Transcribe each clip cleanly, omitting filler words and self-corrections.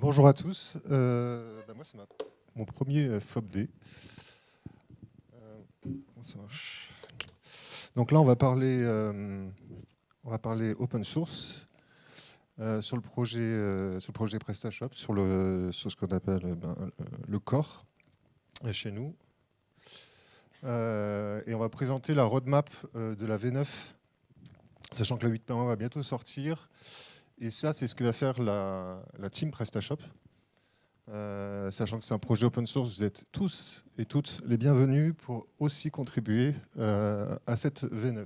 Bonjour à tous. Moi, c'est mon premier FOBD. Comment ça marche? Donc là, on va parler open source sur le projet PrestaShop, sur ce qu'on appelle le core chez nous. Et on va présenter la roadmap de la V9, sachant que la 8.1 va bientôt sortir. Et ça, c'est ce que va faire la team PrestaShop. Sachant que c'est un projet open source, vous êtes tous et toutes les bienvenus pour aussi contribuer à cette V9.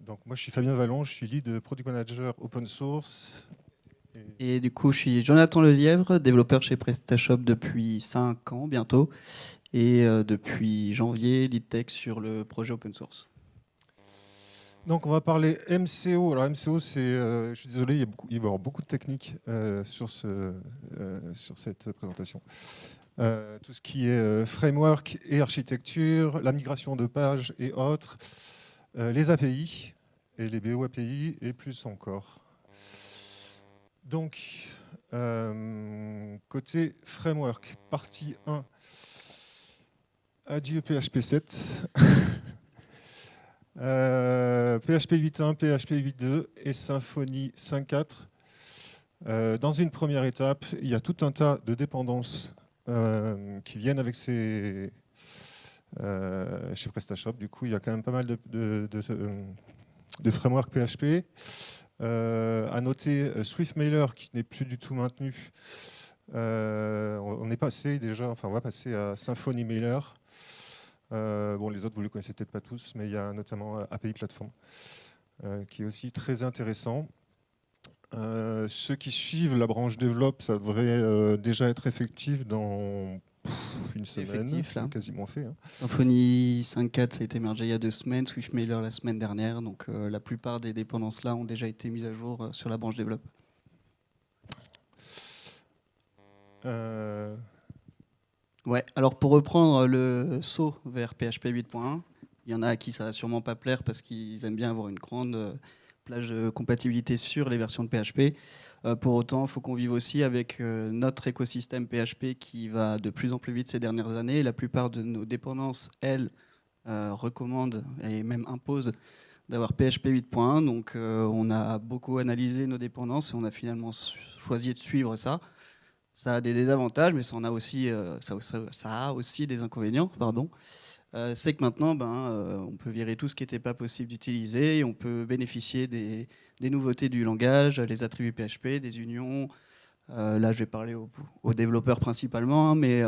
Donc moi je suis Fabien Vallon, je suis lead product manager open source. Et du coup, je suis Jonathan Lelièvre, développeur chez PrestaShop depuis 5 ans bientôt, et depuis janvier, lead tech sur le projet open source. Donc on va parler MCO. Alors MCO, je suis désolé, il va y avoir beaucoup de techniques sur cette présentation. Tout ce qui est framework et architecture, la migration de pages et autres, les API et les BO API et plus encore. Donc, côté framework, partie 1, adieu PHP 7, PHP 8.1, PHP 8.2 et Symfony 5.4. Dans une première étape, il y a tout un tas de dépendances qui viennent avec chez PrestaShop. Du coup, il y a quand même pas mal de framework PHP. À noter SwiftMailer qui n'est plus du tout maintenu. On est passé déjà, enfin on va passer à Symfony Mailer. Bon, les autres vous ne les connaissez peut-être pas tous, mais il y a notamment API Platform qui est aussi très intéressant. Ceux qui suivent la branche développe, ça devrait déjà être effectif dans une semaine, c'est quasiment fait. Hein. Symfony 5.4, ça a été mergé il y a 2 semaines, SwiftMailer la semaine dernière, donc la plupart des dépendances là ont déjà été mises à jour sur la branche développe. Ouais, alors pour reprendre le saut vers PHP 8.1, il y en a à qui ça va sûrement pas plaire parce qu'ils aiment bien avoir une grande plage de compatibilité sur les versions de PHP. Pour autant, il faut qu'on vive aussi avec notre écosystème PHP qui va de plus en plus vite ces dernières années. La plupart de nos dépendances, elles, recommandent et même imposent d'avoir PHP 8.1. Donc on a beaucoup analysé nos dépendances et on a finalement choisi de suivre ça. Ça a des désavantages, mais ça a aussi des inconvénients. C'est que maintenant, on peut virer tout ce qui n'était pas possible d'utiliser et on peut bénéficier des nouveautés du langage, les attributs PHP, des unions. Là, je vais parler aux développeurs principalement, mais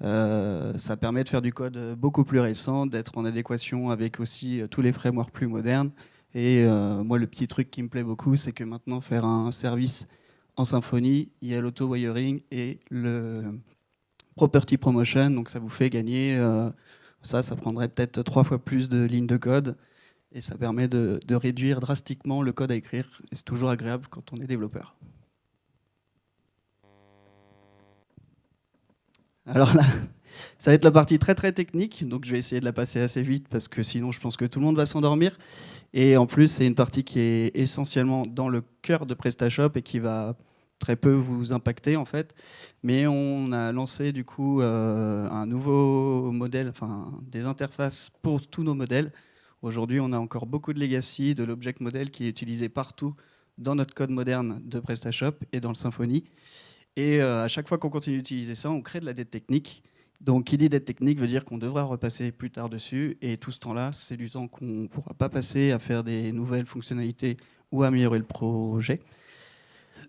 ça permet de faire du code beaucoup plus récent, d'être en adéquation avec aussi tous les frameworks plus modernes. Et moi, le petit truc qui me plaît beaucoup, c'est que maintenant, faire un service en Symfony, il y a l'auto-wiring et le property promotion, donc ça vous fait gagner, ça prendrait peut-être 3 fois plus de lignes de code, et ça permet de réduire drastiquement le code à écrire, et c'est toujours agréable quand on est développeur. Alors là, ça va être la partie très très technique, donc je vais essayer de la passer assez vite, parce que sinon je pense que tout le monde va s'endormir, et en plus c'est une partie qui est essentiellement dans le cœur de PrestaShop, et qui va très peu vous impacter en fait, mais on a lancé du coup un nouveau modèle, enfin des interfaces pour tous nos modèles. Aujourd'hui, on a encore beaucoup de legacy, de l'object model qui est utilisé partout dans notre code moderne de PrestaShop et dans le Symfony. Et à chaque fois qu'on continue d'utiliser ça, on crée de la dette technique. Donc, qui dit dette technique veut dire qu'on devra repasser plus tard dessus. Et tout ce temps-là, c'est du temps qu'on ne pourra pas passer à faire des nouvelles fonctionnalités ou à améliorer le projet.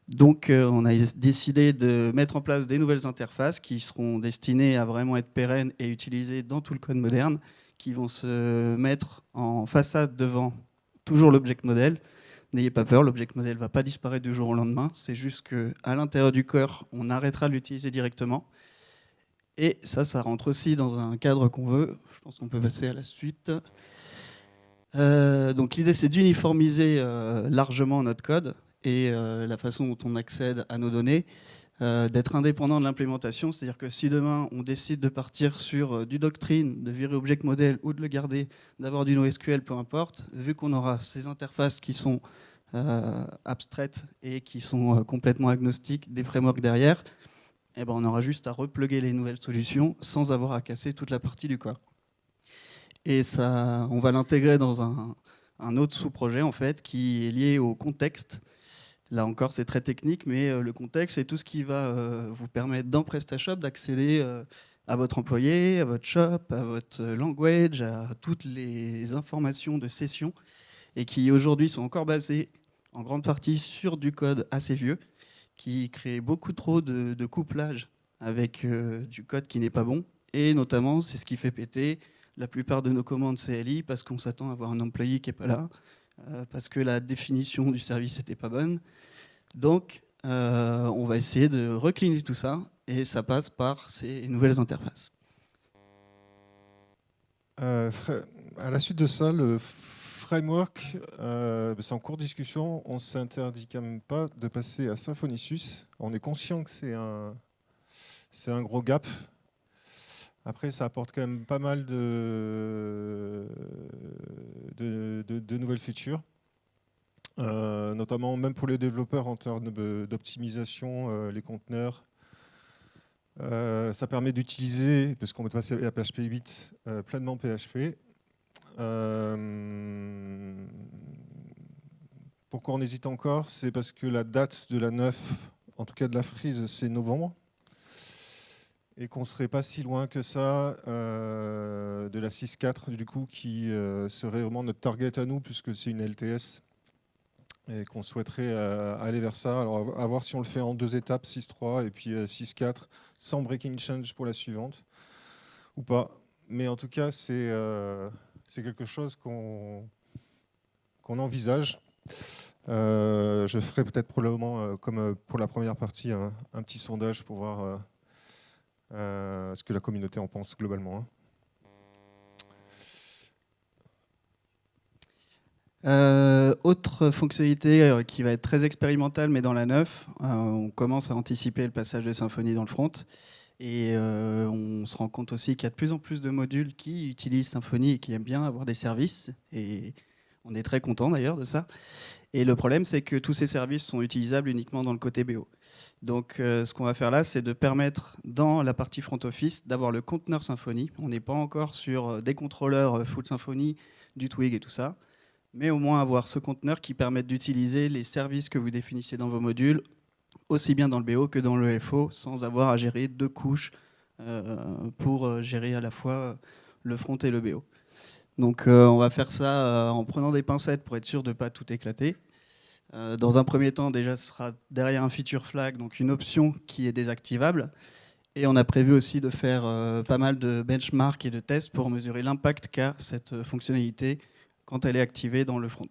Donc, on a décidé de mettre en place des nouvelles interfaces qui seront destinées à vraiment être pérennes et utilisées dans tout le code moderne, qui vont se mettre en façade devant toujours l'object model. N'ayez pas peur, l'object model ne va pas disparaître du jour au lendemain. C'est juste qu'à l'intérieur du corps, on arrêtera de l'utiliser directement. Et ça rentre aussi dans un cadre qu'on veut. Je pense qu'on peut passer à la suite. Donc l'idée, c'est d'uniformiser largement notre code et la façon dont on accède à nos données, d'être indépendant de l'implémentation. C'est-à-dire que si demain, on décide de partir sur du Doctrine, de virer Object Model ou de le garder, d'avoir du NoSQL, peu importe, vu qu'on aura ces interfaces qui sont abstraites et qui sont complètement agnostiques des frameworks derrière, eh ben, on aura juste à repluguer les nouvelles solutions sans avoir à casser toute la partie du corps. Et ça, on va l'intégrer dans un autre sous-projet en fait, qui est lié au contexte. Là encore, c'est très technique, mais le contexte, c'est tout ce qui va vous permettre dans PrestaShop d'accéder à votre employé, à votre shop, à votre language, à toutes les informations de session, et qui aujourd'hui sont encore basées en grande partie sur du code assez vieux, qui crée beaucoup trop de couplage avec du code qui n'est pas bon. Et notamment, c'est ce qui fait péter la plupart de nos commandes CLI parce qu'on s'attend à avoir un employé qui n'est pas là, parce que la définition du service n'était pas bonne. Donc, on va essayer de recliner tout ça et ça passe par ces nouvelles interfaces. À la suite de ça, le framework, c'est en cours de discussion. On ne s'interdit quand même pas de passer à Symfony.sys. On est conscient que c'est un gros gap. Après, ça apporte quand même pas mal de nouvelles features, notamment même pour les développeurs en termes d'optimisation, les conteneurs. Ça permet d'utiliser, parce qu'on peut passer à PHP 8, pleinement PHP. Pourquoi on hésite encore? C'est parce que la date de la 9, en tout cas de la freeze, c'est novembre. Et qu'on ne serait pas si loin que ça de la 6.4, du coup, qui serait vraiment notre target à nous, puisque c'est une LTS, et qu'on souhaiterait aller vers ça. Alors, à voir si on le fait en 2 étapes, 6.3 et puis 6.4, sans breaking change pour la suivante, ou pas. Mais en tout cas, c'est quelque chose qu'on envisage. Je ferai peut-être probablement, comme pour la première partie, un petit sondage pour voir ce que la communauté en pense globalement. Autre fonctionnalité qui va être très expérimentale, mais dans la 9, on commence à anticiper le passage de Symfony dans le front. Et on se rend compte aussi qu'il y a de plus en plus de modules qui utilisent Symfony et qui aiment bien avoir des services. Et on est très content d'ailleurs de ça. Et le problème, c'est que tous ces services sont utilisables uniquement dans le côté BO. Donc ce qu'on va faire là, c'est de permettre dans la partie front office d'avoir le conteneur Symfony. On n'est pas encore sur des contrôleurs full Symfony, du Twig et tout ça, mais au moins avoir ce conteneur qui permet d'utiliser les services que vous définissez dans vos modules, aussi bien dans le BO que dans le FO, sans avoir à gérer 2 couches pour gérer à la fois le front et le BO. Donc on va faire ça en prenant des pincettes pour être sûr de ne pas tout éclater. Dans un premier temps, déjà, ce sera derrière un feature flag, donc une option qui est désactivable. Et on a prévu aussi de faire pas mal de benchmarks et de tests pour mesurer l'impact qu'a cette fonctionnalité quand elle est activée dans le front.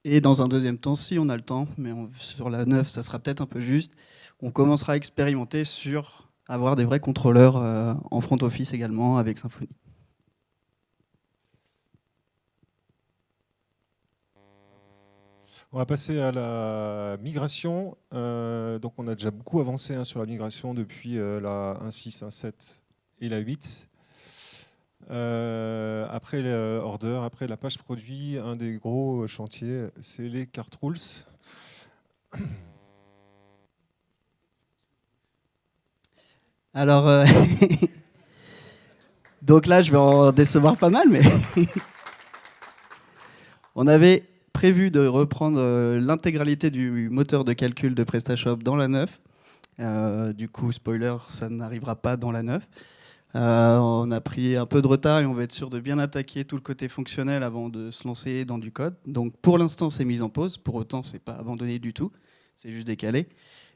Et dans un deuxième temps, si on a le temps, mais sur la 9, ça sera peut-être un peu juste, on commencera à expérimenter sur avoir des vrais contrôleurs en front office également avec Symfony. On va passer à la migration. Donc on a déjà beaucoup avancé sur la migration depuis la 1.6, 1.7 et la 8. Après l'order, après la page produit, un des gros chantiers, c'est les cart rules. Alors, donc là, je vais en décevoir pas mal, mais on avait prévu de reprendre l'intégralité du moteur de calcul de PrestaShop dans la 9. Du coup, spoiler, ça n'arrivera pas dans la 9. On a pris un peu de retard et on va être sûr de bien attaquer tout le côté fonctionnel avant de se lancer dans du code. Donc pour l'instant, c'est mis en pause. Pour autant, c'est pas abandonné du tout. C'est juste décalé.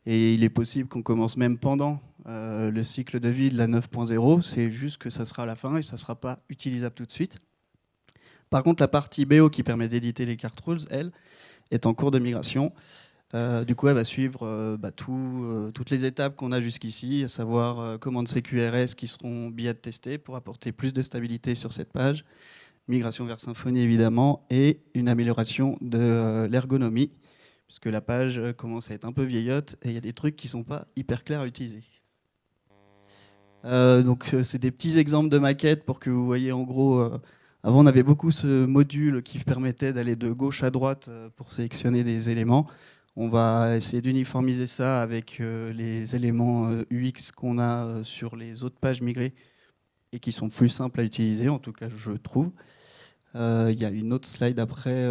Et il est possible qu'on commence même pendant le cycle de vie de la 9.0. C'est juste que ça sera à la fin et ça ne sera pas utilisable tout de suite. Par contre, la partie BO qui permet d'éditer les cart rules, elle, est en cours de migration. Du coup, elle va suivre toutes les étapes qu'on a jusqu'ici, à savoir commandes CQRS qui seront bien testées pour apporter plus de stabilité sur cette page, migration vers Symfony évidemment, et une amélioration de l'ergonomie, puisque la page commence à être un peu vieillotte et il y a des trucs qui ne sont pas hyper clairs à utiliser. Donc c'est des petits exemples de maquettes pour que vous voyez en gros. Avant on avait beaucoup ce module qui permettait d'aller de gauche à droite pour sélectionner des éléments. On va essayer d'uniformiser ça avec les éléments UX qu'on a sur les autres pages migrées et qui sont plus simples à utiliser, en tout cas je trouve. Il y a une autre slide après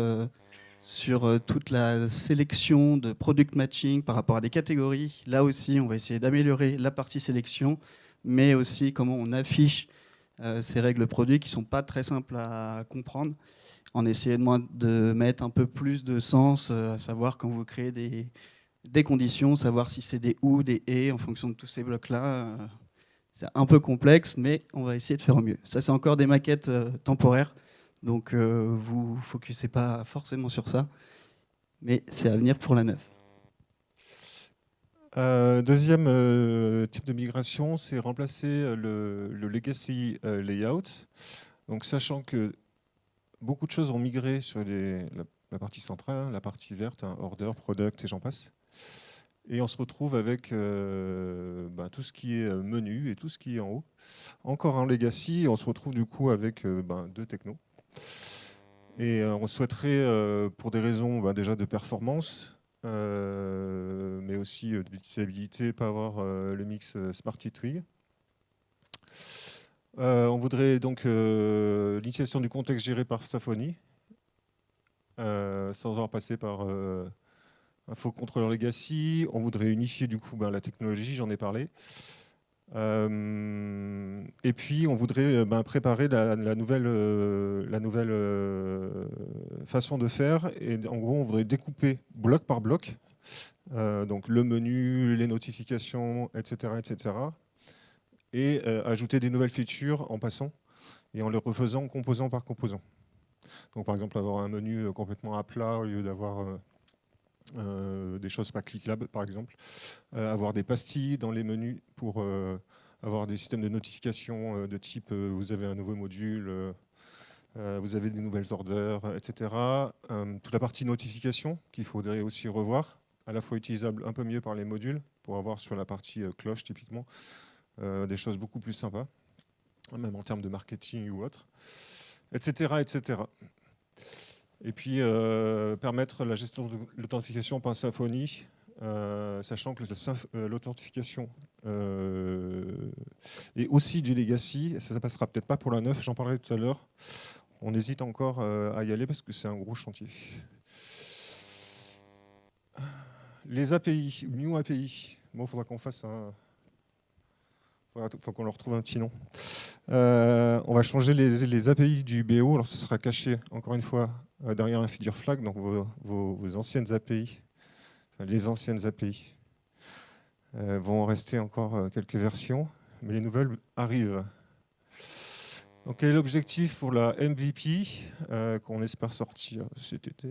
sur toute la sélection de product matching par rapport à des catégories. Là aussi, on va essayer d'améliorer la partie sélection, mais aussi comment on affiche ces règles produits qui ne sont pas très simples à comprendre, en essayant de mettre un peu plus de sens, à savoir quand vous créez des conditions, savoir si c'est des ou, des et, en fonction de tous ces blocs-là. C'est un peu complexe, mais on va essayer de faire au mieux. Ça, c'est encore des maquettes temporaires, donc vous ne focussez pas forcément sur ça, mais c'est à venir pour la 9. Deuxième type de migration, c'est remplacer le legacy layout. Donc, sachant que beaucoup de choses ont migré sur la partie centrale, hein, la partie verte, hein, order, product et j'en passe. Et on se retrouve avec tout ce qui est menu et tout ce qui est en haut. Encore un legacy, on se retrouve du coup avec deux technos. Et on souhaiterait, pour des raisons déjà de performance, mais aussi d'utilisabilité, pas avoir le mix Smarty Twig. On voudrait donc l'initialisation du contexte géré par Symfony, sans avoir passé par un faux contrôleur legacy. On voudrait unifier du coup la technologie, j'en ai parlé. Et puis on voudrait préparer la nouvelle façon de faire. Et en gros, on voudrait découper bloc par bloc, donc le menu, les notifications, etc., etc. Et ajouter des nouvelles features en passant et en les refaisant composant par composant. Donc par exemple avoir un menu complètement à plat au lieu d'avoir des choses pas cliquables par exemple, avoir des pastilles dans les menus pour avoir des systèmes de notification de type vous avez un nouveau module, vous avez des nouvelles orders, etc. Toute la partie notification qu'il faudrait aussi revoir, à la fois utilisable un peu mieux par les modules pour avoir sur la partie cloche typiquement des choses beaucoup plus sympas, même en termes de marketing ou autre, etc. etc. Et puis permettre la gestion de l'authentification par Symfony, sachant que l'authentification est aussi du legacy. Ça ne passera peut-être pas pour la 9, j'en parlerai tout à l'heure. On hésite encore à y aller parce que c'est un gros chantier. Les API, New API. Bon, il faudra qu'on fasse un... faut qu'on leur trouve un petit nom. On va changer les API du BO. Alors, ça sera caché, encore une fois, derrière un feature flag. Donc, vos anciennes API, enfin, les anciennes API, vont rester encore quelques versions, mais les nouvelles arrivent. Donc, quel est l'objectif pour la MVP qu'on espère sortir cet été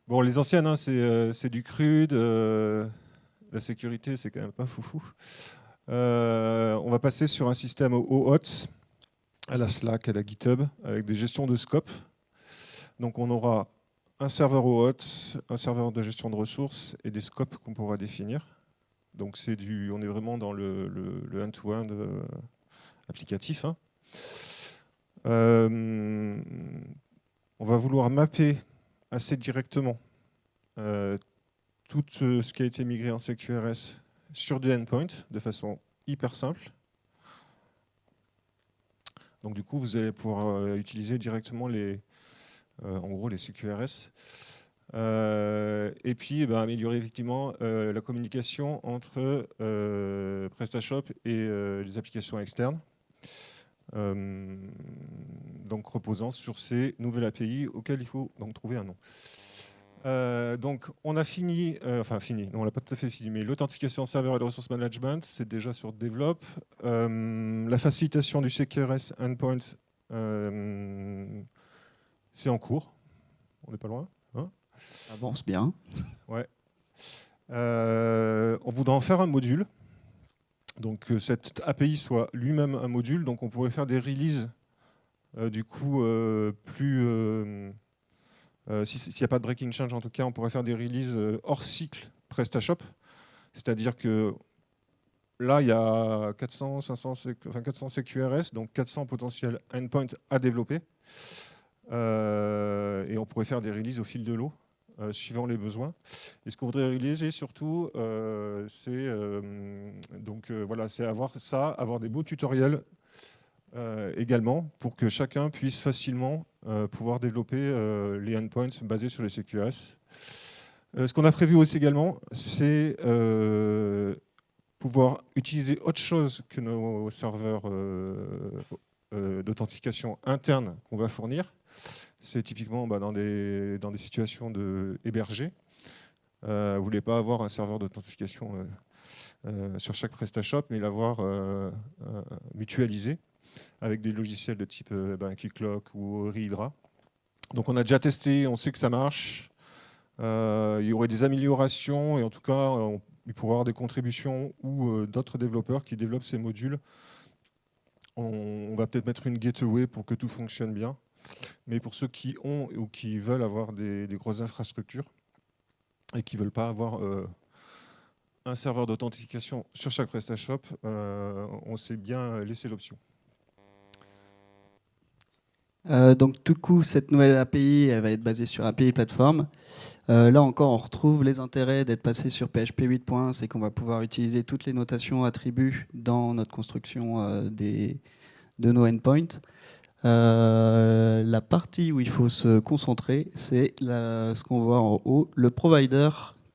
Bon, les anciennes, hein, c'est du crude. La sécurité, c'est quand même pas foufou. On va passer sur un système OAuth, à la Slack, à la GitHub, avec des gestions de scope. Donc, on aura un serveur OAuth, un serveur de gestion de ressources et des scopes qu'on pourra définir. Donc, on est vraiment dans le end-to-end applicatif. Hein. On va vouloir mapper assez directement tout ce qui a été migré en CQRS sur du endpoint de façon hyper simple. Donc du coup, vous allez pouvoir utiliser directement en gros les CQRS. Et puis améliorer effectivement la communication entre PrestaShop et les applications externes. Donc reposant sur ces nouvelles API auxquelles il faut donc trouver un nom. Donc on a fini, non, on n'a pas tout à fait fini, mais l'authentification serveur et le resource management, c'est déjà sur Develop. La facilitation du CQRS endpoint, c'est en cours. On n'est pas loin. Hein, ça avance bien. Ouais. On voudra en faire un module. Donc que cette API soit lui-même un module, donc on pourrait faire des releases du coup s'il n'y a pas de breaking change en tout cas, on pourrait faire des releases hors cycle PrestaShop, c'est-à-dire que là il y a 400, 500, enfin 400 CQRS, donc 400 potentiels endpoints à développer, et on pourrait faire des releases au fil de l'eau. Suivant les besoins. Et ce qu'on voudrait réaliser surtout, c'est avoir des beaux tutoriels également pour que chacun puisse facilement pouvoir développer les endpoints basés sur les CQRS. Ce qu'on a prévu aussi également, c'est pouvoir utiliser autre chose que nos serveurs d'authentification interne qu'on va fournir. C'est typiquement dans des situations hébergées. Vous ne voulez pas avoir un serveur d'authentification sur chaque PrestaShop, mais l'avoir mutualisé avec des logiciels de type Keycloak ou Rehydra. Donc on a déjà testé, on sait que ça marche. Il y aurait des améliorations et en tout cas, il pourrait y avoir des contributions ou d'autres développeurs qui développent ces modules. On va peut-être mettre une gateway pour que tout fonctionne bien. Mais pour ceux qui ont ou qui veulent avoir des grosses infrastructures et qui ne veulent pas avoir un serveur d'authentification sur chaque PrestaShop, on s'est bien laissé l'option. Donc du coup, cette nouvelle API elle va être basée sur API Platform. Là encore, on retrouve les intérêts d'être passé sur PHP 8.1, c'est qu'on va pouvoir utiliser toutes les notations attributs dans notre construction de nos endpoints. La partie où il faut se concentrer, c'est ce qu'on voit en haut, le provider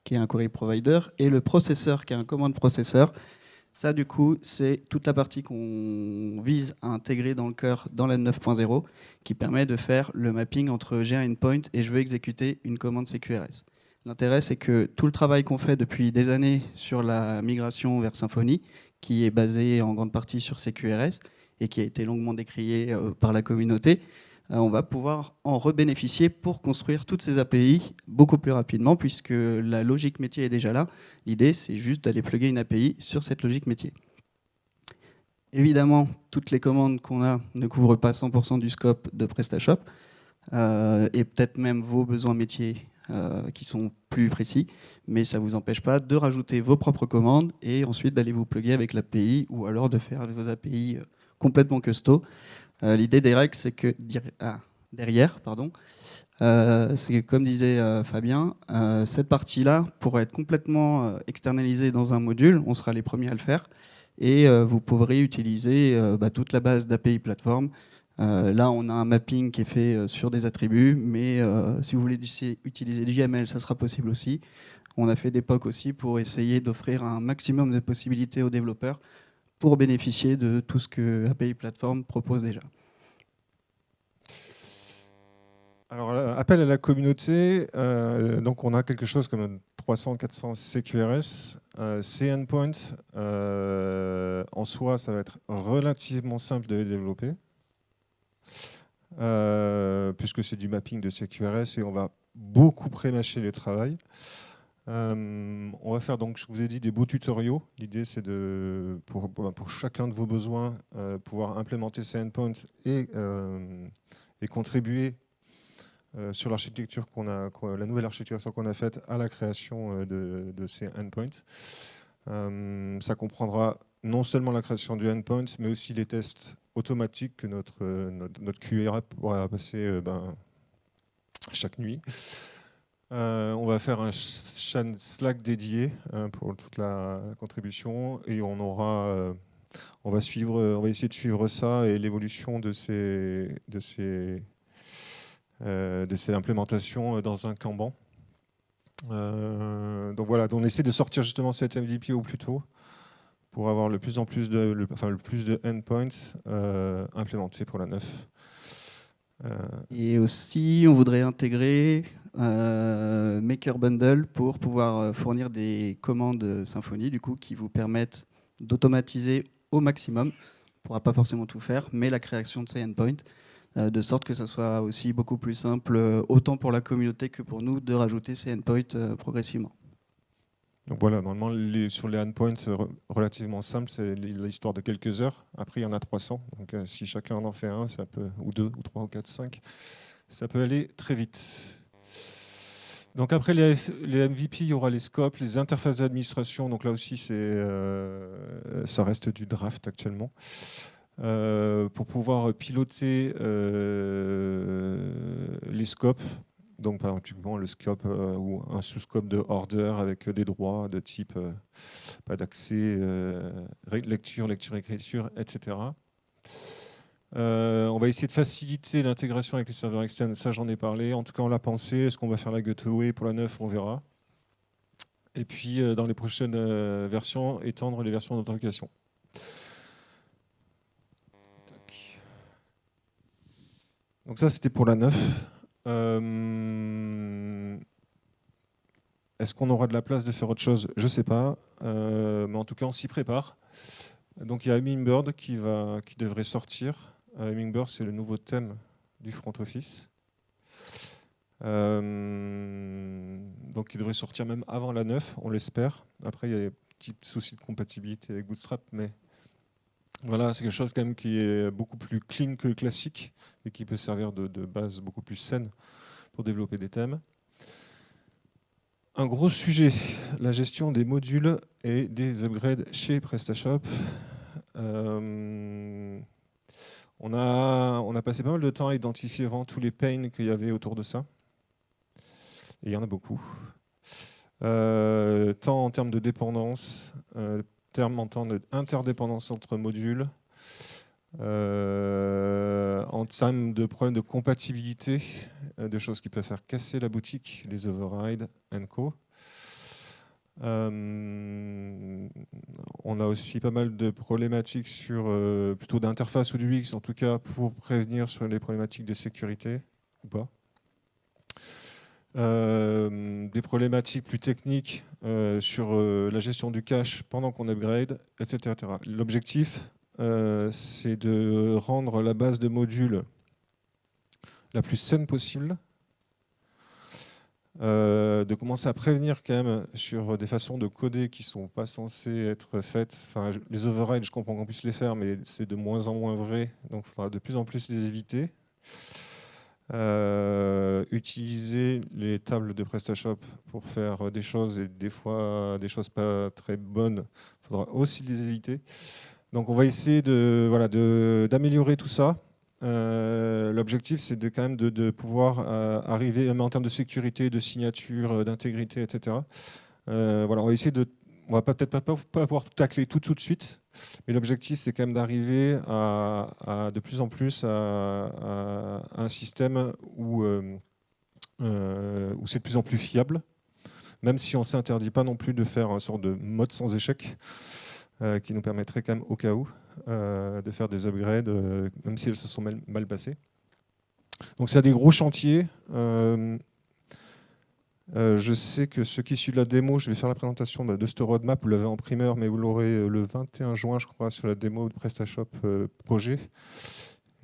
qui est un query provider et le processeur qui est un command processeur. Ça, du coup, c'est toute la partie qu'on vise à intégrer dans le cœur dans la 9.0 qui permet de faire le mapping entre j'ai un endpoint et je veux exécuter une commande CQRS. L'intérêt, c'est que tout le travail qu'on fait depuis des années sur la migration vers Symfony, qui est basé en grande partie sur CQRS et qui a été longuement décrié par la communauté, on va pouvoir en rebénéficier pour construire toutes ces API beaucoup plus rapidement puisque la logique métier est déjà là. L'idée, c'est juste d'aller plugger une API sur cette logique métier. Évidemment, toutes les commandes qu'on a ne couvrent pas 100% du scope de PrestaShop et peut-être même vos besoins métiers qui sont plus précis, mais ça ne vous empêche pas de rajouter vos propres commandes et ensuite d'aller vous plugger avec l'API ou alors de faire vos API complètement custo. L'idée des règles, c'est que derrière, c'est que comme disait Fabien, cette partie-là pourrait être complètement externalisée dans un module, on sera les premiers à le faire, et vous pourrez utiliser toute la base d'API Platform. Là, on a un mapping qui est fait sur des attributs, mais si vous voulez utiliser du YAML, ça sera possible aussi. On a fait des POC aussi pour essayer d'offrir un maximum de possibilités aux développeurs pour bénéficier de tout ce que API Platform propose déjà. Alors, appel à la communauté, donc on a quelque chose comme 300-400 CQRS. Ces endpoints, en soi, ça va être relativement simple de les développer, puisque c'est du mapping de CQRS et on va beaucoup pré-mâcher le travail. On va faire donc, je vous ai dit, des beaux tutoriaux. L'idée, c'est pour chacun de vos besoins, pouvoir implémenter ces endpoints et contribuer sur l'architecture la nouvelle architecture qu'on a faite à la création de ces endpoints. Ça comprendra non seulement la création du endpoint, mais aussi les tests automatiques que notre QA pourra passer chaque nuit. On va faire un channel Slack dédié pour toute la contribution et on va essayer de suivre ça et l'évolution de ces implémentations dans un Kanban. Donc voilà, on essaie de sortir justement cette MVP au plus tôt pour avoir le plus de endpoints implémentés pour la 9. Et aussi, on voudrait intégrer Maker Bundle pour pouvoir fournir des commandes Symfony du coup, qui vous permettent d'automatiser au maximum. On ne pourra pas forcément tout faire, mais la création de ces endpoints, de sorte que ça soit aussi beaucoup plus simple, autant pour la communauté que pour nous, de rajouter ces endpoints progressivement. Donc voilà, normalement, sur les endpoints relativement simples, c'est l'histoire de quelques heures. Après, il y en a 300. Donc si chacun en fait un, ça peut, ou deux, ou trois, ou quatre, cinq, ça peut aller très vite. Donc après les MVP, il y aura les scopes, les interfaces d'administration. Donc là aussi, ça reste du draft actuellement. Pour pouvoir piloter les scopes. Donc, par exemple, le scope ou un sous-scope de order avec des droits de type pas d'accès, lecture, écriture, etc. On va essayer de faciliter l'intégration avec les serveurs externes. Ça, j'en ai parlé. En tout cas, on l'a pensé. Est-ce qu'on va faire la gateway pour la 9? On verra. Et puis, dans les prochaines versions, étendre les versions d'authentification. Donc ça, c'était pour la 9. Est-ce qu'on aura de la place de faire autre chose? Je ne sais pas. Mais en tout cas, on s'y prépare. Donc il y a Hummingbird qui devrait sortir. Hummingbird, c'est le nouveau thème du front office. Donc il devrait sortir même avant la 9, on l'espère. Après, il y a des petits soucis de compatibilité avec Bootstrap, mais voilà, c'est quelque chose quand même qui est beaucoup plus clean que le classique et qui peut servir de base beaucoup plus saine pour développer des thèmes. Un gros sujet, la gestion des modules et des upgrades chez PrestaShop. On a passé pas mal de temps à identifier vraiment tous les pains qu'il y avait autour de ça. Et il y en a beaucoup. Tant en termes de dépendance, en termes d'interdépendance entre modules, en termes de problèmes de compatibilité, de choses qui peuvent faire casser la boutique, les overrides &co. On a aussi pas mal de problématiques sur plutôt d'interface ou du UX, en tout cas pour prévenir sur les problématiques de sécurité ou pas. Des problématiques plus techniques sur la gestion du cache pendant qu'on upgrade, etc. L'objectif, c'est de rendre la base de modules la plus saine possible, de commencer à prévenir quand même sur des façons de coder qui ne sont pas censées être faites. Enfin, les overrides, je comprends qu'on puisse les faire, mais c'est de moins en moins vrai, donc il faudra de plus en plus les éviter. Utiliser les tables de PrestaShop pour faire des choses et des fois des choses pas très bonnes, il faudra aussi les éviter. Donc on va essayer d'améliorer tout ça. L'objectif, c'est quand même de pouvoir arriver, même en termes de sécurité, de signature, d'intégrité, etc. Voilà, on va essayer de... On va peut-être pas pouvoir tout tacler tout de suite, mais l'objectif, c'est quand même d'arriver à de plus en plus à un système où c'est de plus en plus fiable, même si on ne s'interdit pas non plus de faire une sorte de mode sans échec, qui nous permettrait quand même au cas où de faire des upgrades, même si elles se sont mal passées. Donc c'est des gros chantiers. Je sais que ceux qui suivent la démo, je vais faire la présentation de ce roadmap, vous l'avez en primeur, mais vous l'aurez le 21 juin, je crois, sur la démo de PrestaShop projet.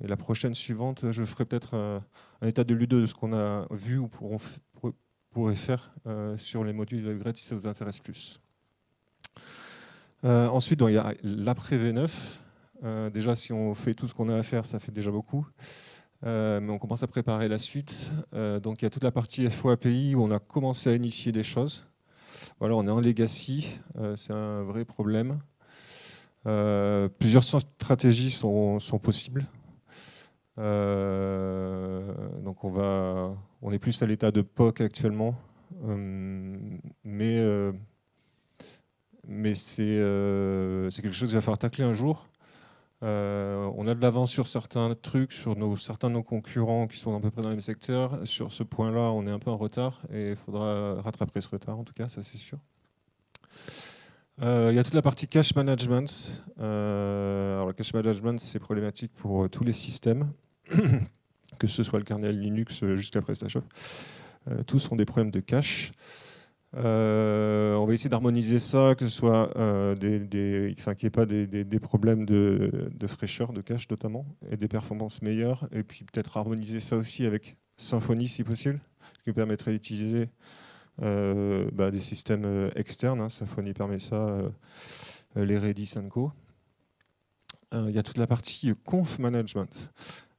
Et la prochaine suivante, je ferai peut-être un état de lieu de ce qu'on a vu ou pourrait faire sur les modules upgrade si ça vous intéresse plus. Ensuite, il y a l'après V9. Déjà, si on fait tout ce qu'on a à faire, ça fait déjà beaucoup. Mais on commence à préparer la suite. Donc il y a toute la partie FO API où on a commencé à initier des choses. Voilà, on est en legacy, c'est un vrai problème. Plusieurs stratégies sont possibles. Donc on est plus à l'état de POC actuellement. Mais c'est quelque chose qu'il va falloir tacler un jour. On a de l'avance sur certains trucs, sur certains de nos concurrents qui sont à peu près dans le même secteur. Sur ce point-là, on est un peu en retard et il faudra rattraper ce retard, en tout cas, ça c'est sûr. Il y a toute la partie cache management. Alors, le cache management, c'est problématique pour tous les systèmes, que ce soit le kernel Linux jusqu'à PrestaShop. Tous ont des problèmes de cache. On va essayer d'harmoniser ça, que ce soit qu'il n'y ait pas des problèmes de fraîcheur, de cache notamment, et des performances meilleures. Et puis peut-être harmoniser ça aussi avec Symfony si possible, ce qui nous permettrait d'utiliser des systèmes externes. Symfony permet ça, les Redis & Co. Il y a toute la partie conf management.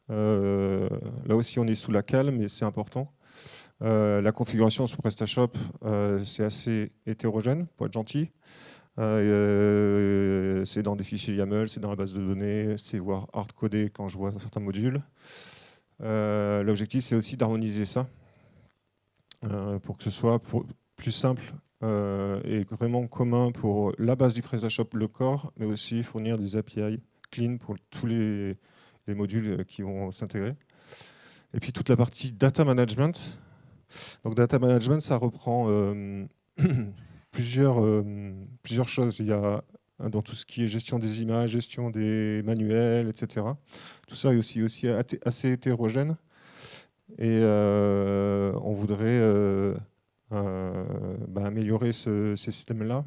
Là aussi, on est sous la cale, mais c'est important. La configuration sous PrestaShop, c'est assez hétérogène, pour être gentil. C'est dans des fichiers YAML, c'est dans la base de données, c'est voire hard-codé quand je vois certains modules. L'objectif, c'est aussi d'harmoniser ça pour que ce soit plus simple et vraiment commun pour la base du PrestaShop, le core, mais aussi fournir des API clean pour tous les modules qui vont s'intégrer. Et puis toute la partie data management. Donc data management, ça reprend plusieurs choses. Il y a dans tout ce qui est gestion des images, gestion des manuels, etc. Tout ça est aussi assez hétérogène. Et on voudrait améliorer ces systèmes-là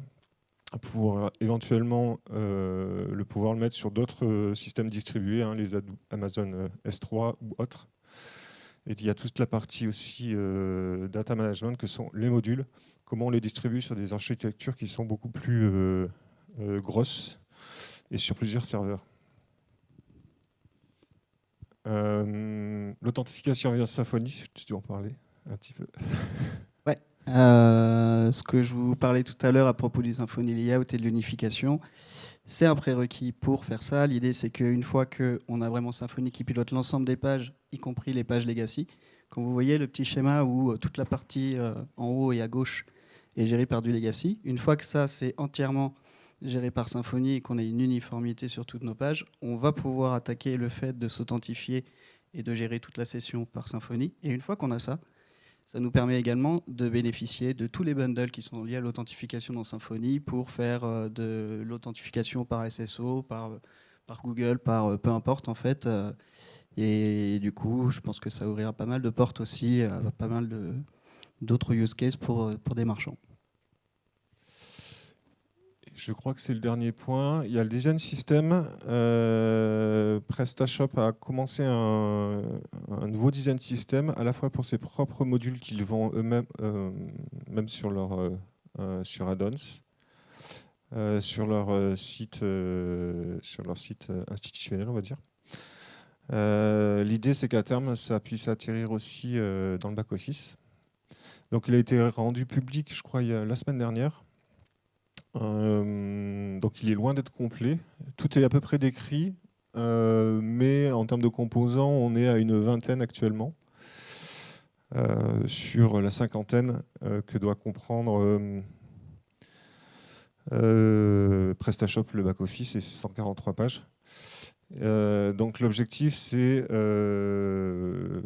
pour éventuellement pouvoir le mettre sur d'autres systèmes distribués, les Amazon S3 ou autres. Et il y a toute la partie aussi data management que sont les modules, comment on les distribue sur des architectures qui sont beaucoup plus grosses et sur plusieurs serveurs. L'authentification via Symfony, tu dois en parler un petit peu. Ouais. Ce que je vous parlais tout à l'heure à propos du Symfony Layout et de l'unification, c'est un prérequis pour faire ça. L'idée, c'est qu'une fois qu'on a vraiment Symfony qui pilote l'ensemble des pages, y compris les pages legacy, quand vous voyez le petit schéma où toute la partie en haut et à gauche est gérée par du legacy, une fois que ça, c'est entièrement géré par Symfony et qu'on a une uniformité sur toutes nos pages, on va pouvoir attaquer le fait de s'authentifier et de gérer toute la session par Symfony. Et une fois qu'on a ça, ça nous permet également de bénéficier de tous les bundles qui sont liés à l'authentification dans Symfony pour faire de l'authentification par SSO, par Google, par peu importe en fait. Et du coup, je pense que ça ouvrira pas mal de portes aussi, pas mal d'autres use cases pour des marchands. Je crois que c'est le dernier point. Il y a le design system. PrestaShop a commencé un nouveau design system, à la fois pour ses propres modules qu'ils vendent eux-mêmes, même sur sur add-ons, sur leur site institutionnel, on va dire. L'idée, c'est qu'à terme, ça puisse atterrir aussi dans le back-office. Donc, il a été rendu public, je crois, la semaine dernière. Donc il est loin d'être complet. Tout est à peu près décrit, mais en termes de composants, on est à une vingtaine actuellement, sur la cinquantaine que doit comprendre PrestaShop, le back-office, et ses 143 pages. Donc l'objectif, c'est de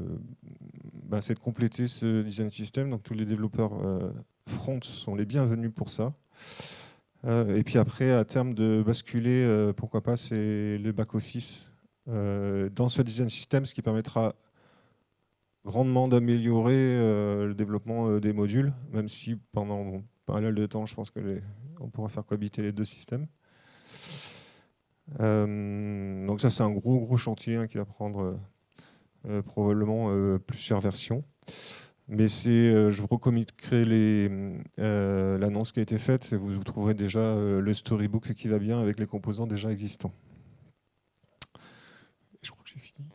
compléter ce design system. Donc tous les développeurs front sont les bienvenus pour ça. Et puis après, à terme, de basculer, pourquoi pas, c'est le back-office dans ce design system, ce qui permettra grandement d'améliorer le développement des modules, même si pendant pas mal de temps, je pense qu'on pourra faire cohabiter les deux systèmes. Donc ça, c'est un gros chantier qui va prendre probablement plusieurs versions. Mais je vous recommuniquerai l'annonce qui a été faite et vous trouverez déjà le storybook qui va bien avec les composants déjà existants. Je crois que j'ai fini.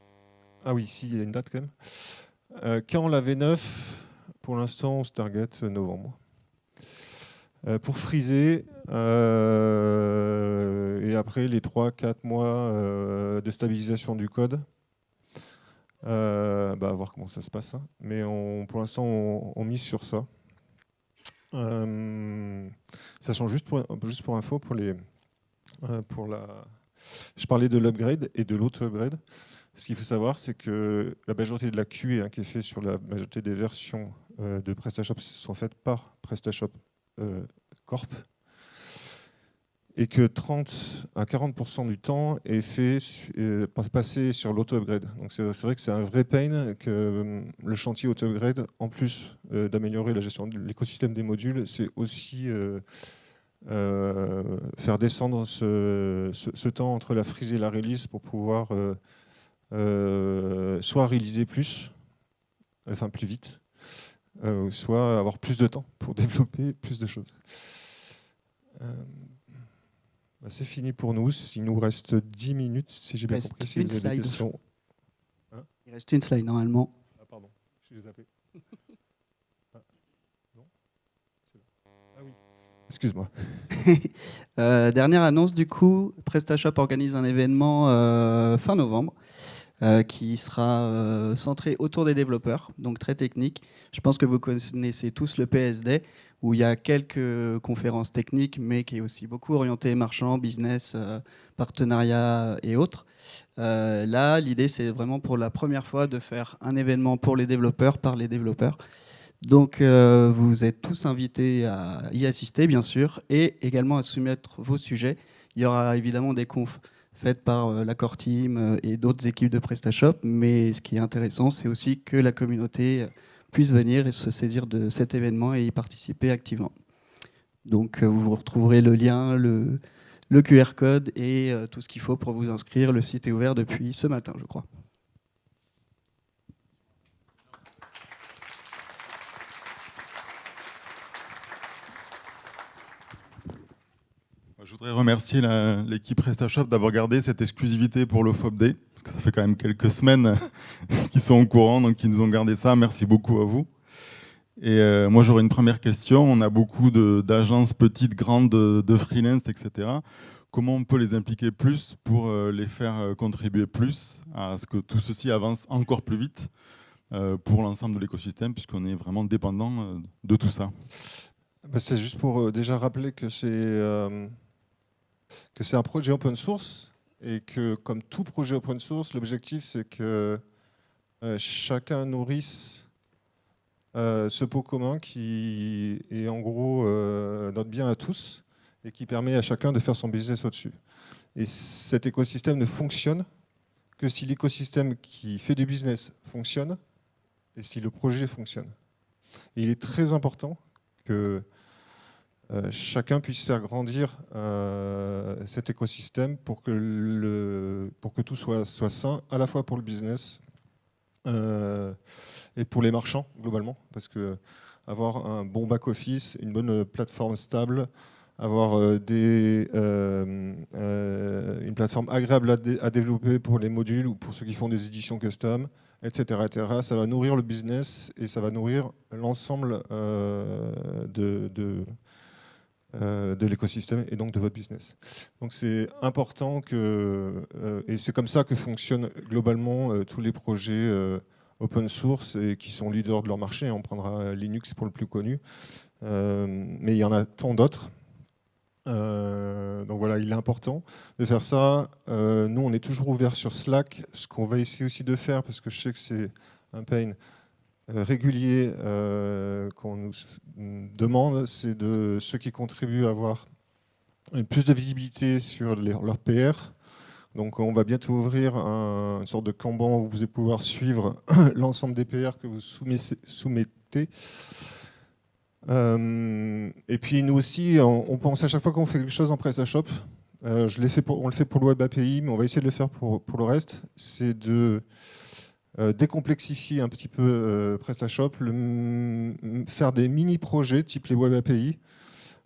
Ah oui, si, il y a une date quand même. Quand la V9, pour l'instant, on se target novembre. Pour friser, et après les 3-4 mois de stabilisation du code, à voir comment ça se passe. Mais pour l'instant, on mise sur ça. Sachant juste pour info, je parlais de l'upgrade et de l'auto-upgrade. Ce qu'il faut savoir, c'est que la majorité de la QA qui est faite sur la majorité des versions de PrestaShop sont faites par PrestaShop Corp. Et que 30 à 40% du temps est fait passer sur l'auto-upgrade. Donc c'est vrai que c'est un vrai pain que le chantier auto-upgrade, en plus d'améliorer la gestion de l'écosystème des modules, c'est aussi faire descendre ce temps entre la freeze et la release pour pouvoir soit réaliser plus vite, soit avoir plus de temps pour développer plus de choses. C'est fini pour nous. Il nous reste 10 minutes, si j'ai bien compris, si vous avez des questions. Il reste une slide normalement. Ah pardon, je l'ai zappé. Ah, non, c'est bon. Ah oui, excuse-moi. Dernière annonce du coup, PrestaShop organise un événement fin novembre qui sera centré autour des développeurs, donc très technique. Je pense que vous connaissez tous le PSD, où il y a quelques conférences techniques, mais qui est aussi beaucoup orienté marchand, business, partenariat et autres. Là, l'idée, c'est vraiment pour la première fois de faire un événement pour les développeurs, par les développeurs. Donc, vous êtes tous invités à y assister, bien sûr, et également à soumettre vos sujets. Il y aura évidemment des confs faites par la Core Team et d'autres équipes de PrestaShop, mais ce qui est intéressant, c'est aussi que la communauté puisse venir et se saisir de cet événement et y participer activement. Donc, vous retrouverez le lien, le QR code et tout ce qu'il faut pour vous inscrire. Le site est ouvert depuis ce matin, je crois. Je voudrais remercier l'équipe PrestaShop d'avoir gardé cette exclusivité pour le FOB Day, parce que ça fait quand même quelques semaines qu'ils sont au courant, donc ils nous ont gardé ça. Merci beaucoup à vous. Et moi, j'aurais une première question. On a beaucoup d'agences petites, grandes, de freelance, etc. Comment on peut les impliquer plus pour les faire contribuer plus à ce que tout ceci avance encore plus vite pour l'ensemble de l'écosystème, puisqu'on est vraiment dépendant de tout ça? C'est juste pour déjà rappeler que c'est un projet open source et que, comme tout projet open source, l'objectif, c'est que chacun nourrisse ce pot commun qui est en gros notre bien à tous et qui permet à chacun de faire son business au-dessus. Et cet écosystème ne fonctionne que si l'écosystème qui fait du business fonctionne et si le projet fonctionne. Et il est très important que chacun puisse faire grandir cet écosystème pour que tout soit sain, à la fois pour le business et pour les marchands, globalement. Parce que avoir un bon back-office, une bonne plateforme stable, avoir une plateforme agréable à développer pour les modules ou pour ceux qui font des éditions custom, etc., ça va nourrir le business et ça va nourrir l'ensemble de l'écosystème et donc de votre business. Donc c'est important et c'est comme ça que fonctionnent globalement tous les projets open source et qui sont leaders de leur marché. On prendra Linux pour le plus connu, mais il y en a tant d'autres. Donc voilà, il est important de faire ça. Nous, on est toujours ouvert sur Slack. Ce qu'on va essayer aussi de faire, parce que je sais que c'est un pain régulier qu'on nous demande, c'est de ceux qui contribuent à avoir plus de visibilité sur leur PR. Donc on va bientôt ouvrir une sorte de Kanban où vous allez pouvoir suivre l'ensemble des PR que vous soumettez. Et puis nous aussi, on pense à chaque fois qu'on fait quelque chose en PrestaShop, on le fait pour le Web API, mais on va essayer de le faire pour le reste, c'est de décomplexifier un petit peu PrestaShop, faire des mini-projets type les Web API,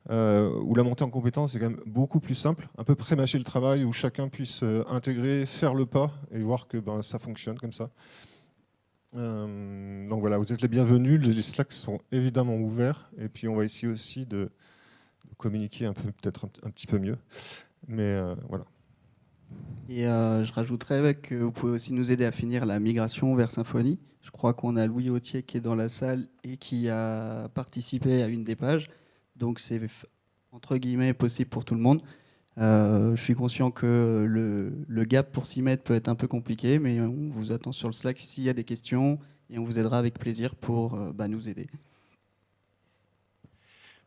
où la montée en compétence est quand même beaucoup plus simple, un peu pré-mâcher le travail, où chacun puisse intégrer, faire le pas et voir que ça fonctionne comme ça. Donc voilà, vous êtes les bienvenus, les Slacks sont évidemment ouverts, et puis on va essayer aussi de communiquer peut-être un petit peu mieux. Mais voilà. Et je rajouterais que vous pouvez aussi nous aider à finir la migration vers Symfony. Je crois qu'on a Louis Autier qui est dans la salle et qui a participé à une des pages. Donc c'est entre guillemets possible pour tout le monde. Je suis conscient que le gap pour s'y mettre peut être un peu compliqué, mais on vous attend sur le Slack s'il y a des questions et on vous aidera avec plaisir pour nous aider.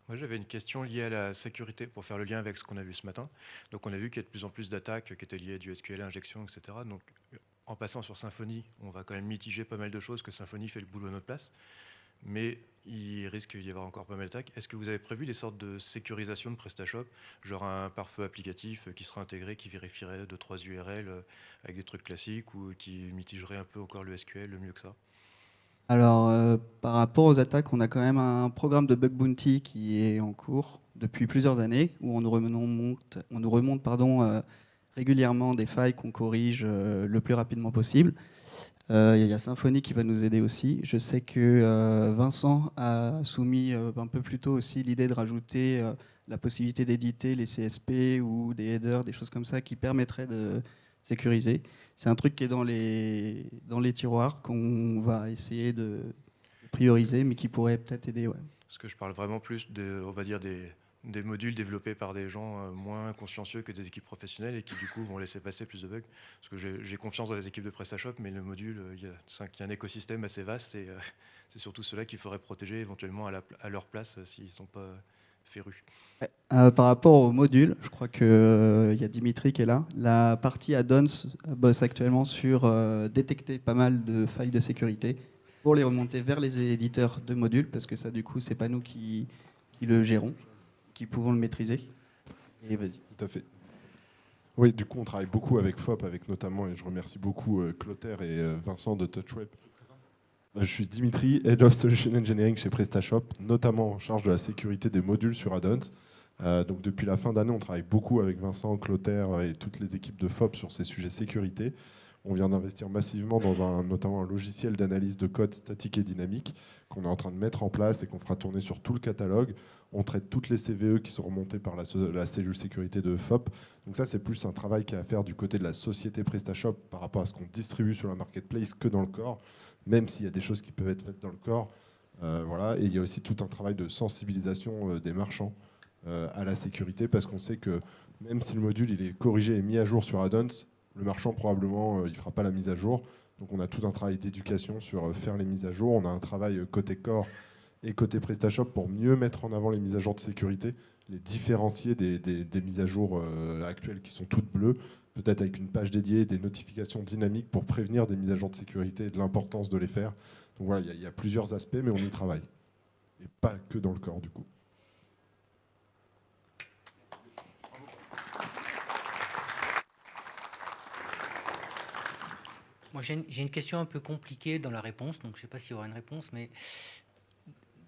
Moi, j'avais une question liée à la sécurité pour faire le lien avec ce qu'on a vu ce matin. Donc, on a vu qu'il y a de plus en plus d'attaques qui étaient liées à du SQL injection, etc. Donc, en passant sur Symfony, on va quand même mitiger pas mal de choses, que Symfony fait le boulot à notre place. Mais il risque d'y avoir encore pas mal d'attaques. Est-ce que vous avez prévu des sortes de sécurisation de PrestaShop, genre un pare-feu applicatif qui sera intégré, qui vérifierait 2-3 URL avec des trucs classiques ou qui mitigerait un peu encore le SQL le mieux que ça? Alors, par rapport aux attaques, on a quand même un programme de bug bounty qui est en cours depuis plusieurs années, où on nous remonte régulièrement des failles qu'on corrige le plus rapidement possible. Il y a Symfony qui va nous aider aussi. Je sais que Vincent a soumis un peu plus tôt aussi l'idée de rajouter la possibilité d'éditer les CSP ou des headers, des choses comme ça qui permettraient de sécuriser. C'est un truc qui est dans les tiroirs qu'on va essayer de prioriser, mais qui pourrait peut-être aider. Ouais. Parce que je parle vraiment plus on va dire des modules développés par des gens moins consciencieux que des équipes professionnelles et qui du coup vont laisser passer plus de bugs. Parce que j'ai confiance dans les équipes de PrestaShop, mais le module, il y a un écosystème assez vaste et c'est surtout ceux-là qu'il faudrait protéger éventuellement à leur place s'ils ne sont pas férus. Par rapport au module, je crois qu'il y a Dimitri qui est là. La partie add-ons bosse actuellement sur détecter pas mal de failles de sécurité pour les remonter vers les éditeurs de modules, parce que ça, du coup, c'est pas nous qui le gérons, qui pouvons le maîtriser. Et vas-y. Tout à fait. Oui, du coup, on travaille beaucoup avec FOP, avec notamment, et je remercie beaucoup Clotaire et Vincent de TouchWeb. Je suis Dimitri, Head of Solution Engineering chez PrestaShop, notamment en charge de la sécurité des modules sur add-ons. Donc depuis la fin d'année, on travaille beaucoup avec Vincent, Clotaire et toutes les équipes de FOP sur ces sujets sécurité. On vient d'investir massivement dans notamment un logiciel d'analyse de code statique et dynamique qu'on est en train de mettre en place et qu'on fera tourner sur tout le catalogue. On traite toutes les CVE qui sont remontées par la cellule sécurité de FOP. Donc ça, c'est plus un travail qu'il y a à faire du côté de la société PrestaShop par rapport à ce qu'on distribue sur la marketplace que dans le core, même s'il y a des choses qui peuvent être faites dans le core. Voilà. Et il y a aussi tout un travail de sensibilisation des marchands à la sécurité, parce qu'on sait que même si le module il est corrigé et mis à jour sur add-ons, le marchand probablement il ne fera pas la mise à jour. Donc on a tout un travail d'éducation sur faire les mises à jour. On a un travail côté core et côté PrestaShop pour mieux mettre en avant les mises à jour de sécurité, les différencier des mises à jour actuelles qui sont toutes bleues, peut-être avec une page dédiée, des notifications dynamiques pour prévenir des mises à jour de sécurité et de l'importance de les faire. Donc voilà, il y a plusieurs aspects, mais on y travaille. Et pas que dans le corps du coup. Moi, j'ai une question un peu compliquée dans la réponse, donc je ne sais pas s'il y aura une réponse, mais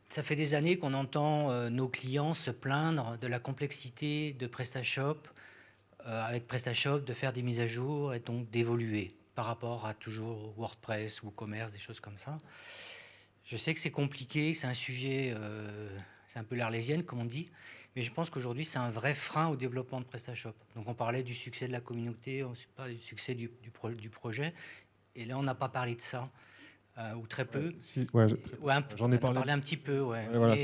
ça fait des années qu'on entend nos clients se plaindre de la complexité de PrestaShop, avec PrestaShop, de faire des mises à jour et donc d'évoluer par rapport à toujours WordPress, WooCommerce, des choses comme ça. Je sais que c'est compliqué, c'est un sujet, c'est un peu l'arlésienne, comme on dit, mais je pense qu'aujourd'hui, c'est un vrai frein au développement de PrestaShop. Donc, on parlait du succès de la communauté, on parlait du succès du projet. Et là, on n'a pas parlé de ça, ou très peu. J'en ai parlé un petit peu, ouais. Ouais, voilà,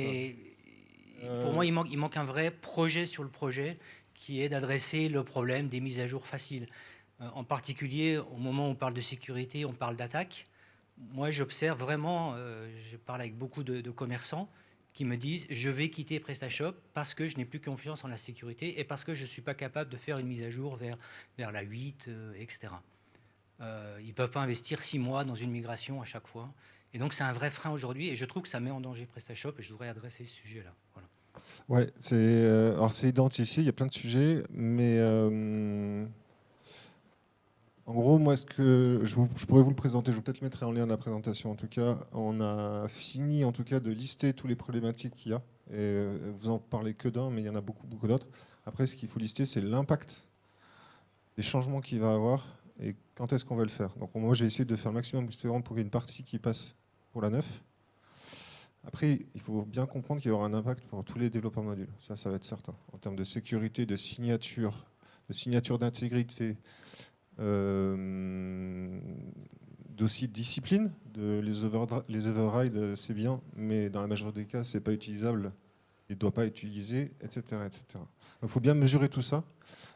pour moi, il manque un vrai projet sur le projet qui est d'adresser le problème des mises à jour faciles. En particulier, au moment où on parle de sécurité, on parle d'attaque. Moi, j'observe vraiment, je parle avec beaucoup de commerçants qui me disent « je vais quitter PrestaShop parce que je n'ai plus confiance en la sécurité et parce que je ne suis pas capable de faire une mise à jour vers la 8, etc. » Ils ne peuvent pas investir 6 mois dans une migration à chaque fois. Et donc, c'est un vrai frein aujourd'hui. Et je trouve que ça met en danger PrestaShop. Et je voudrais adresser ce sujet-là. Voilà. Ouais, alors c'est identifié, il y a plein de sujets. Mais en gros, moi, je pourrais vous le présenter. Je vais peut-être le mettre en lien à la présentation. En tout cas, on a fini en tout cas de lister toutes les problématiques qu'il y a. Et vous en parlez que d'un, mais il y en a beaucoup, beaucoup d'autres. Après, ce qu'il faut lister, c'est l'impact des changements qu'il va avoir et quand est-ce qu'on va le faire. Donc moi, je vais essayer de faire le maximum pour qu'il y ait une partie qui passe pour la 9. Après, il faut bien comprendre qu'il y aura un impact pour tous les développeurs de modules. Ça va être certain. En termes de sécurité, de signature d'intégrité, d'aussi de discipline. Les overrides, c'est bien, mais dans la majorité des cas, ce n'est pas utilisable. Il ne doit pas être utilisé, etc. etc. Donc il faut bien mesurer tout ça,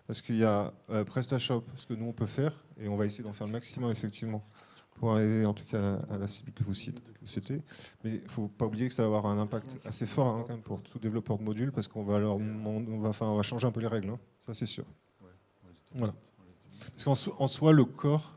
parce qu'il y a PrestaShop, ce que nous on peut faire, et on va essayer d'en faire le maximum effectivement, pour arriver en tout cas à la cible que vous citez. Mais il ne faut pas oublier que ça va avoir un impact assez fort quand même pour tout développeur de module, parce qu'on va on va changer un peu les règles, hein. Ça c'est sûr. Voilà. Parce qu'en soi, le corps,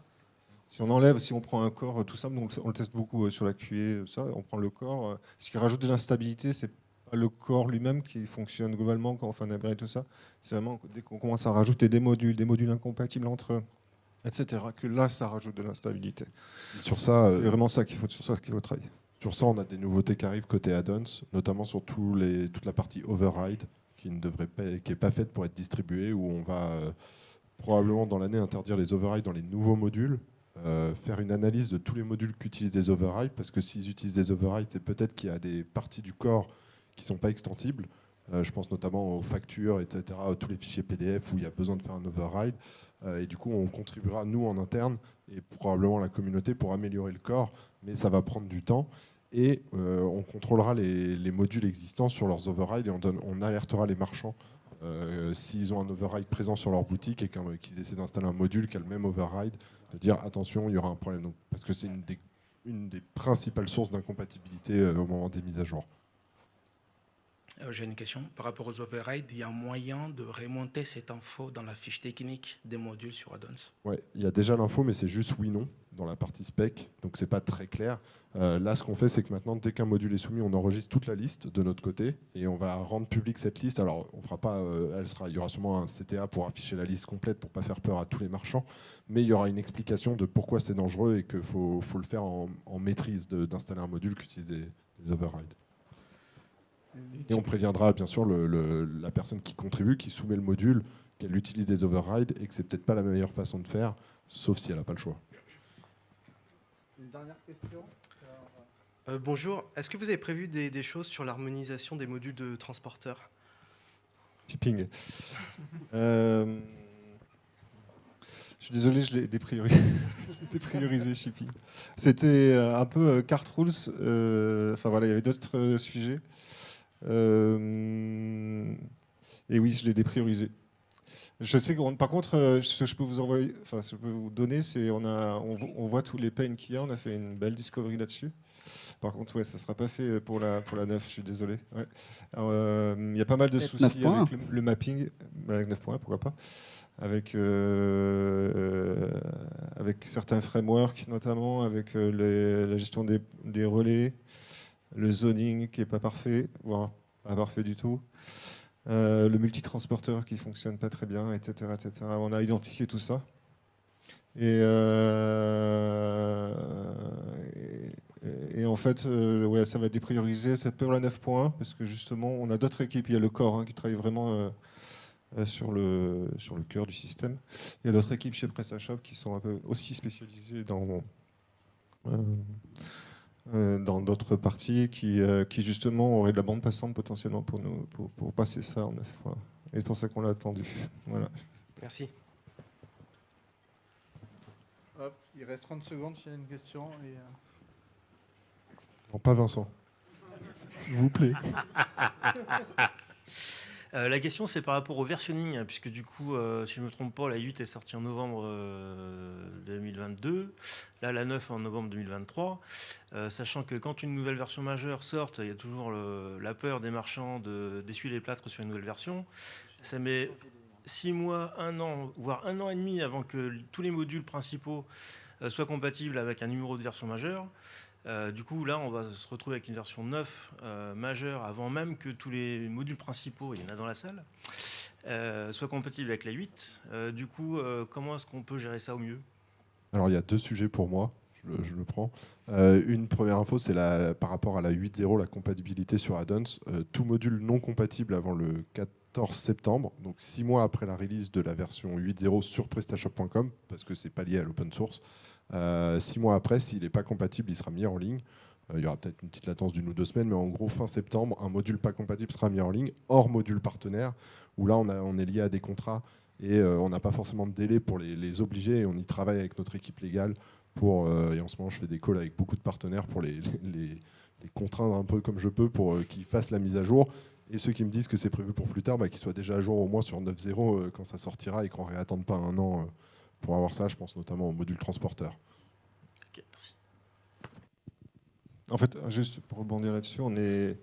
si on prend un corps tout simple, donc on le teste beaucoup sur la QA, ça, on prend le corps, ce qui rajoute de l'instabilité, c'est pas le corps lui-même qui fonctionne globalement quand on fait un upgrade et tout ça. C'est vraiment dès qu'on commence à rajouter des modules incompatibles entre eux, etc. Que là, ça rajoute de l'instabilité. Sur ça, C'est vraiment ça sur ça qu'il faut travailler. Sur ça, on a des nouveautés qui arrivent côté add-ons, notamment sur toute la partie override qui n'est pas faite pour être distribuée, où on va probablement dans l'année interdire les overrides dans les nouveaux modules, faire une analyse de tous les modules qui utilisent des overrides, parce que s'ils utilisent des overrides, c'est peut-être qu'il y a des parties du corps qui ne sont pas extensibles. Je pense notamment aux factures, etc., à tous les fichiers PDF où il y a besoin de faire un override. Et du coup, on contribuera, nous, en interne, et probablement la communauté, pour améliorer le corps, mais ça va prendre du temps. Et on contrôlera les modules existants sur leurs overrides et on alertera les marchands s'ils ont un override présent sur leur boutique et qu'ils essaient d'installer un module qui a le même override, de dire attention, il y aura un problème. Donc, parce que c'est une des principales sources d'incompatibilité au moment des mises à jour. J'ai une question. Par rapport aux overrides, il y a un moyen de remonter cette info dans la fiche technique des modules sur add-ons? Ouais, il y a déjà l'info, mais c'est juste oui/non dans la partie spec, donc c'est pas très clair. Là, ce qu'on fait, c'est que maintenant, dès qu'un module est soumis, on enregistre toute la liste de notre côté et on va rendre publique cette liste. Alors, on fera pas, il y aura sûrement un CTA pour afficher la liste complète pour pas faire peur à tous les marchands, mais il y aura une explication de pourquoi c'est dangereux et qu'il faut le faire en maîtrise d'installer un module qui utilise des overrides. Et on préviendra bien sûr la personne qui contribue, qui soumet le module, qu'elle utilise des overrides et que c'est peut-être pas la meilleure façon de faire, sauf si elle n'a pas le choix. Une dernière question. Bonjour, est-ce que vous avez prévu des choses sur l'harmonisation des modules de transporteurs? Shipping. Je suis désolé, je l'ai dépriorisé. Je l'ai dépriorisé, shipping. C'était un peu cart rules. Enfin voilà, il y avait d'autres sujets. Et oui, je l'ai dépriorisé. Je sais que, par contre, ce que je peux vous envoyer, enfin, ce que je peux vous donner, c'est on voit tous les pains qu'il y a. On a fait une belle discovery là-dessus. Par contre, ouais, ça ne sera pas fait pour la 9. Je suis désolé. Ouais. Il y a pas mal de soucis avec le mapping, avec 9.1, pourquoi pas, avec certains frameworks, notamment avec la gestion des relais. Le zoning qui n'est pas parfait, voire pas parfait du tout. Le multitransporteur qui ne fonctionne pas très bien, etc., etc. On a identifié tout ça. Et en fait, ouais, ça va déprioriser peut-être pour la 9.1, parce que justement, on a d'autres équipes. Il y a le corps qui travaille vraiment sur le cœur du système. Il y a d'autres équipes chez PrestaShop qui sont un peu aussi spécialisées dans d'autres parties qui justement auraient de la bande passante potentiellement pour passer ça en 9. Voilà. Et c'est pour ça qu'on l'a attendu. Voilà. Merci. Hop, il reste 30 secondes s'il y a une question. Non, pas Vincent. S'il vous plaît. La question, c'est par rapport au versionning, puisque du coup, si je ne me trompe pas, la 8 est sortie en novembre 2022, là la 9 en novembre 2023, sachant que quand une nouvelle version majeure sort, il y a toujours la peur des marchands d'essuyer les plâtres sur une nouvelle version. Ça met 6 mois, 1 an, voire 1 an et demi avant que tous les modules principaux soient compatibles avec un numéro de version majeure. Du coup, là, on va se retrouver avec une version 9 majeure avant même que tous les modules principaux, il y en a dans la salle, soient compatibles avec la 8. Du coup, comment est-ce qu'on peut gérer ça au mieux? Alors, il y a 2 sujets pour moi. Je le prends. Une première info, c'est par rapport à la 8.0, la compatibilité sur add-ons. Tout module non compatible avant le 14 septembre, donc 6 mois après la release de la version 8.0 sur prestashop.com, parce que c'est pas lié à l'open source. 6 mois après, s'il n'est pas compatible, il sera mis en ligne. Il y aura peut-être une petite latence d'1 ou 2 semaines, mais en gros, fin septembre, un module pas compatible sera mis en ligne, hors module partenaire, où là, on est lié à des contrats et on n'a pas forcément de délai pour les obliger, et on y travaille avec notre équipe légale et en ce moment, je fais des calls avec beaucoup de partenaires pour les contraindre un peu comme je peux pour qu'ils fassent la mise à jour. Et ceux qui me disent que c'est prévu pour plus tard, qu'ils soient déjà à jour au moins sur 9.0 quand ça sortira et qu'on ne réattende pas 1 an pour avoir ça. Je pense notamment au module transporteur. Ok, merci. En fait, juste pour rebondir là-dessus, on est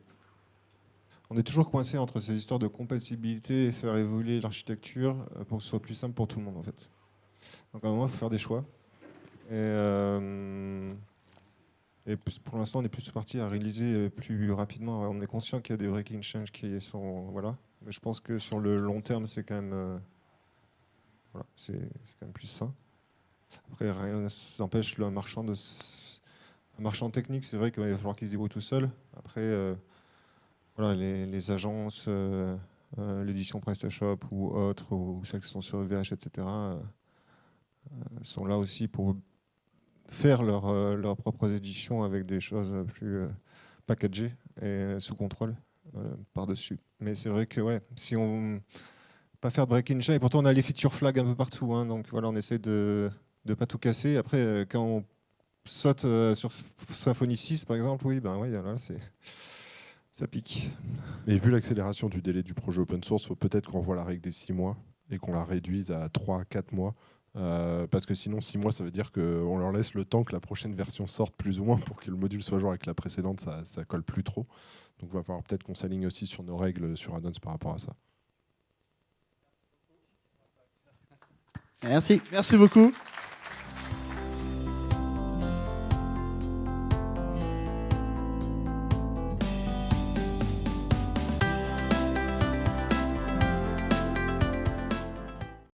toujours coincé entre ces histoires de compatibilité et faire évoluer l'architecture pour que ce soit plus simple pour tout le monde, en fait. Donc à un moment, il faut faire des choix. Et pour l'instant, on est plus parti à réaliser plus rapidement. On est conscient qu'il y a des breaking changes qui sont... Voilà. Mais je pense que sur le long terme, c'est quand même... Voilà, c'est quand même plus sain. Après, rien n'empêche un marchand technique, c'est vrai qu'il va falloir qu'il se débrouille tout seul. Après, voilà, les agences, l'édition PrestaShop ou autres, ou celles qui sont sur EVH, etc., sont là aussi pour faire leurs propres éditions avec des choses plus packagées et sous contrôle par-dessus. Mais c'est vrai que ouais, si on pas faire de break-in chain, et pourtant on a les feature flags un peu partout, hein, donc voilà, on essaie de ne pas tout casser. Après, quand on saute sur Symfony 6 par exemple, oui, ben oui, là, ça pique. Mais vu l'accélération du délai du projet open source, il faut peut-être qu'on revoie la règle des 6 mois et qu'on la réduise à 3-4 mois. Parce que sinon 6 mois, ça veut dire qu'on leur laisse le temps que la prochaine version sorte plus ou moins pour que le module soit joint avec la précédente, ça colle plus trop. Donc il va falloir peut-être qu'on s'aligne aussi sur nos règles sur Addons par rapport à ça. Merci. Merci beaucoup.